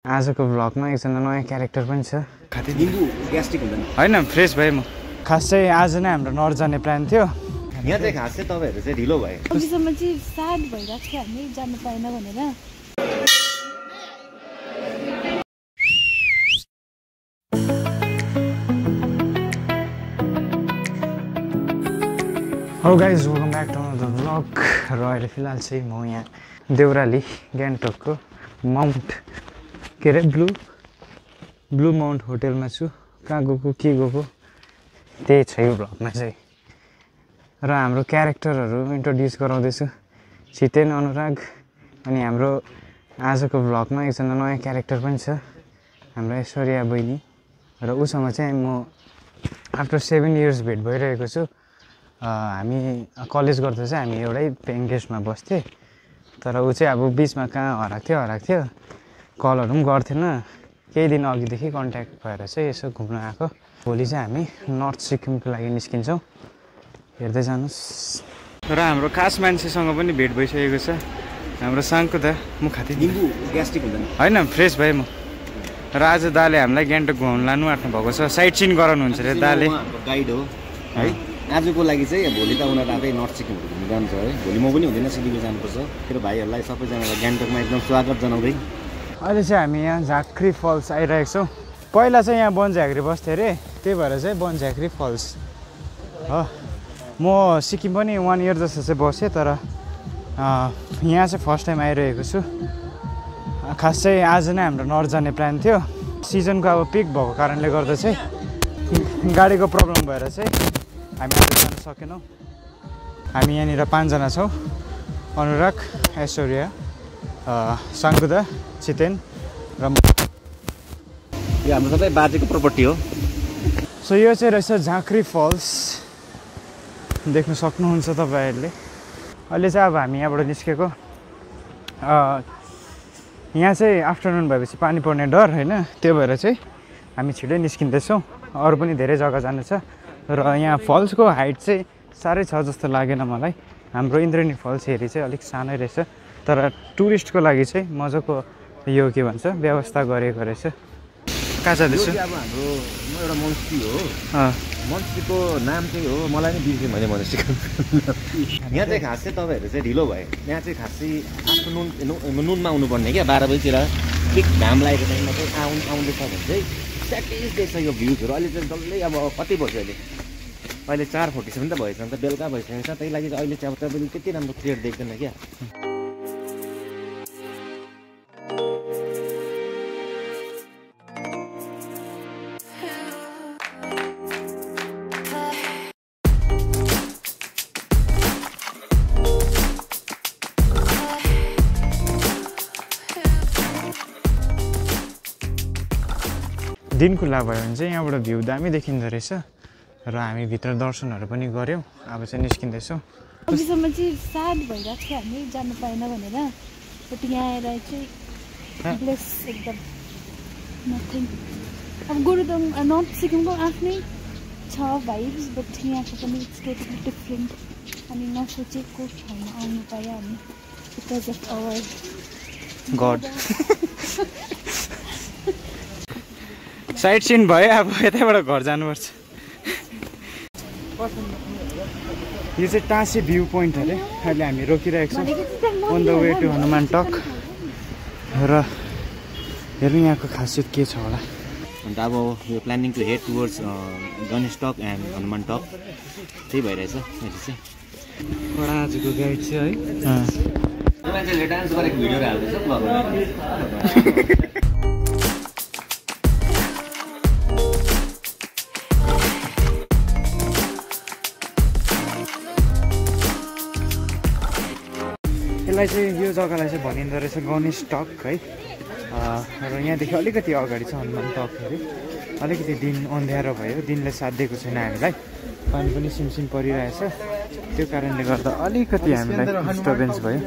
आजको भ्लगमा एकजना नयाँ क्यारेक्टर पनि छ। खाते लिम्बू ग्यास्ट्रिक हुँदैन हैन, फ्रेस भए म। खास चाहिँ आज नै हाम्रो नर्थ जाने प्लान थियो। यहाँ चाहिँ खास चाहिँ तपाईहरु चाहिँ ढिलो भयो। अघिसम्म चाहिँ साथ भइरहेको थियो हामी जानु पाएन भनेर। Hello guys, welcome back to the vlog. र अहिले फिलहाल चाहिँ म यहाँ देउराली गान्तोकको माउन्ट के अरे ब्लू माउन्ट होटेलमा छु। कहाँ गएको के गएको त्यही छ यो भ्लगमा चाहिँ। र हाम्रो क्यारेक्टरहरू इन्ट्रोड्युस गराउँदैछु, छितेन, अनुराग। अनि हाम्रो आजको भ्लगमा एकजना नयाँ क्यारेक्टर पनि छ, हाम्रो ऐश्वर्या बहिनी। र उसँग चाहिँ म आफ्टर 7 इयर्स भेट भइरहेको छु। हामी कलेज गर्दा चाहिँ हामी एउटै पेइङ गेस्टमा बस्थेँ, तर ऊ चाहिँ अब बिचमा कहाँ हराएको थियो, कलहरू पनि गर्थेन। केही दिन अघिदेखि कन्ट्याक्ट भएर चाहिँ यसो घुम्न आएको। भोलि चाहिँ हामी नर्थ सिक्किमको लागि निस्किन्छौँ, हेर्दै जानुहोस्। र हाम्रो खास मान्छेसँग पनि भेट भइसकेको छ, हाम्रो साङको दा। म खाते लिम्बू ग्यास्ट्रिक हुँदैन हैन, फ्रेस भए म। र आज दाले हामीलाई गान्तोक घुमाउनु लानु आँट्नु भएको छ, साइट सिन गराउनुहुन्छ अरे दाले। गाइड हो है। आजको लागि चाहिँ भोलि त उनीहरू आफै नर्थ सिक्किमहरू घुम्नु जान्छ है। भोलि म पनि हुँदैन, सिलिगुडी जानुपर्छ। मेरो भाइहरूलाई सबैजनालाई गान्तोकमा एकदम स्वागत जनाउँदै अहिले चाहिँ हामी यहाँ झाँक्री फल्स आइरहेको छौँ। पहिला चाहिँ यहाँ बनझ्याक्री बस्थेँ अरे, त्यही भएर चाहिँ बनझ्याक्री फल्स हो। म सिक्किम पनि 1 इयर जस्तो चाहिँ बसेँ, तर यहाँ चाहिँ फर्स्ट टाइम आइरहेको छु। खास चाहिँ आज नै हाम्रो नर्थ जाने प्लान थियो। सिजनको अब पिक भएको कारणले गर्दा चाहिँ गाडीको प्रब्लम भएर चाहिँ हामी आज जान सकेनौँ। हामी यहाँनिर 5 जना छौँ, अनुराग, ऐश्वर्या, साङ्कुदा, छितेन र म। यो हाम्रो सबै बाजेको प्रपर्टी हो। सो यो चाहिँ रहेछ झाँक्री फल्स, देख्न सक्नुहुन्छ तपाईँहरूले। अहिले चाहिँ अब हामी यहाँबाट निस्केको। यहाँ चाहिँ आफ्टरनुन भएपछि पानी पर्ने डर होइन, त्यो भएर चाहिँ हामी छिटै निस्किँदैछौँ। अरू पनि धेरै जग्गा जानु छ। र यहाँ फल्सको हाइट चाहिँ साह्रै छ जस्तो लागेन मलाई। हाम्रो इन्द्रेणी फल्स हेरी चाहिँ अलिक सानै रहेछ, तर टुरिस्टको लागि चाहिँ मजाको यो के भन्छ व्यवस्था गरेको रहेछ। कहाँ जाँदैछु? अब हाम्रो म एउटा मोन्स्ट्री हो। मोन्स्ट्रीको नाम चाहिँ हो, मलाई नै बिर्सेँ मैले मोन्स्ट्रीको। यहाँ चाहिँ खास चाहिँ तपाईँहरू चाहिँ ढिलो भयो। यहाँ चाहिँ खास चाहिँ आफ्टरनुनमा आउनुपर्ने क्या, 12 बजीतिर ठिक घाम लागेको टाइममा चाहिँ आउँदैछ भने चाहिँ स्याटिस देख्छ यो भ्यूजहरू। अहिले चाहिँ डल्लै अब कति बज्यो अहिले 4:47 त भएछ, अन्त बेलुका भइसकेको छ। त्यही लागि चाहिँ अहिले चाहिँ अब तपाईँले त्यति राम्रो क्लियर देख्दैन क्या। दिन खुल्ला भयो भने चाहिँ यहाँबाट भ्यू दामी देखिँदो रहेछ। र हामी भित्र दर्शनहरू पनि गऱ्यौँ, अब चाहिँ निस्किँदैछौँ। अघिसम्म चाहिँ साथ भइरहेको थियो हामी जानु पाएन भनेर, बट यहाँ आएर चाहिँ ब्लेस एकदम नथिङ। अब गुरुदोङ नर्थ सिक्किमको आफ्नै छ भाइब्स, बट यहाँको पनि टोटली डिफ्रेन्ट। अनि नसोचेको ठाउँमा आउनु पायो हामी, because of our God. Sightseeing भयो, अब यतैबाट घर जानुपर्छ। यो चाहिँ टाँसे भ्यू पोइन्ट अरे। अहिले हामी रोकिरहेको छौँ on the way to Hanuman Tok. र हेर्नु यहाँको खासियत के छ होला। अन्त अब यो planning to head towards Ganesh Tok and Hanuman Tok, त्यही भइरहेछ अहिले चाहिँ। आजको गाइड चाहिँ है मान्छेले डान्स गरेको भिडियोहरू हाल्दैछ ब्लगमा। यसलाई चाहिँ यो जग्गालाई चाहिँ भनिँदो रहेछ गणेश टक है। र यहाँदेखि अलिकति अगाडि छ हनुमान टक अरे। अलिकति दिन अँध्यारो भयो, दिनले साथ दिएको छैन हामीलाई, पानी पनि सिमसिम परिरहेछ। त्यो कारणले गर्दा अलिकति हामीलाई डिस्टर्बेन्स भयो,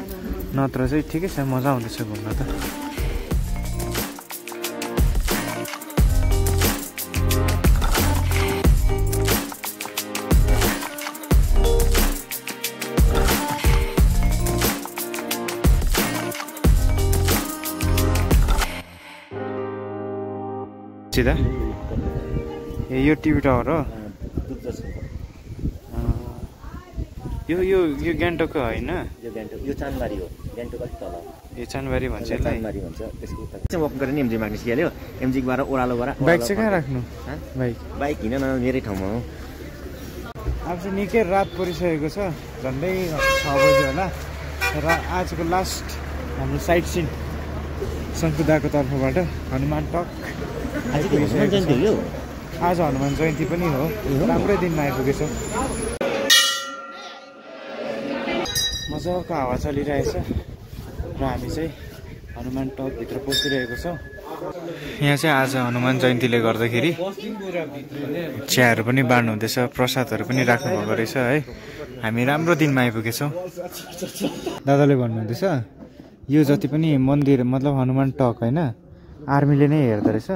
नत्र चाहिँ ठिकै छ, मजा आउँदैछ घुम्न त। सिधा ए यो टिभी टावर हो यो यो यो गान्तोकको होइन यो गान्तोक यो चानबारी हो गान्तोक अलिक तल यो चानबारी भन्छ यसलाई चानबारी भन्छ त्यसको उता वक गरेर नि एमजी माग निस्किहाल्यो एमजीबाट ओह्रालोबाट बाइक चाहिँ कहाँ राख्नु बाइक बाइक हिँड न मेरै ठाउँमा हो अब चाहिँ निकै रात परिसकेको छ झन्डै 6 बजी होला र आजको लास्ट हाम्रो साइट सिन शङ्कुदाको तर्फबाट हनुमान टक आइपुगिसकेको छ। आज हनुमान जयन्ती पनि हो राम्रै दिनमा आइपुगेछौँ मजाको हावा चलिरहेछ र हामी चाहिँ हनुमान टकभित्र पसिरहेको छौँ। यहाँ चाहिँ आज हनुमान जयन्तीले गर्दाखेरि चियाहरू पनि बाँड्नु हुँदैछ प्रसादहरू पनि राख्नुभएको रहेछ है हामी राम्रो दिनमा आइपुगेछौँ। दादाले भन्नुहुँदैछ यो जति पनि मन्दिर मतलब हनुमान टक होइन आर्मीले नै हेर्दो रहेछ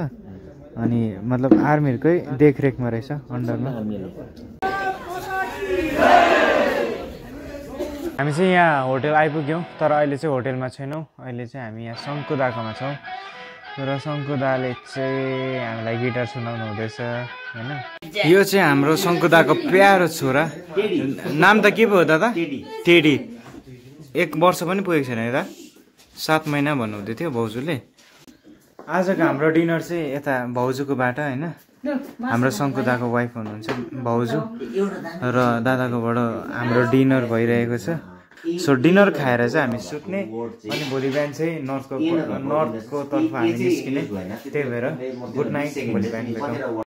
अनि मतलब आर्मीहरूकै देखरेखमा रहेछ अन्डरमा। हामी चाहिँ यहाँ होटेल आइपुग्यौँ तर अहिले चाहिँ होटेलमा छैनौँ अहिले चाहिँ हामी यहाँ शङ्कुदाकोमा छौँ र शङ्कुदाले चाहिँ हामीलाई गिटार सुनाउनु हुँदैछ होइन। यो चाहिँ हाम्रो शङ्कुदाको प्यारो छोरा नाम त के भयो दादा टेडी 1 वर्ष पनि पुगेको छैन यता 7 महिना भन्नुहुँदै थियो भाउजूले। आजको हाम्रो डिनर चाहिँ यता भाउजूको बाट होइन हाम्रो शङ्कुदाको वाइफ हुनुहुन्छ भाउजू र दादाकोबाट हाम्रो डिनर भइरहेको छ। सो डिनर खाएर चाहिँ हामी सुत्ने अनि भोलि बिहान चाहिँ नर्थको तर्फ हामी निस्किने त्यही भएर गुड नाइट भोलि बिहान भेटौँ।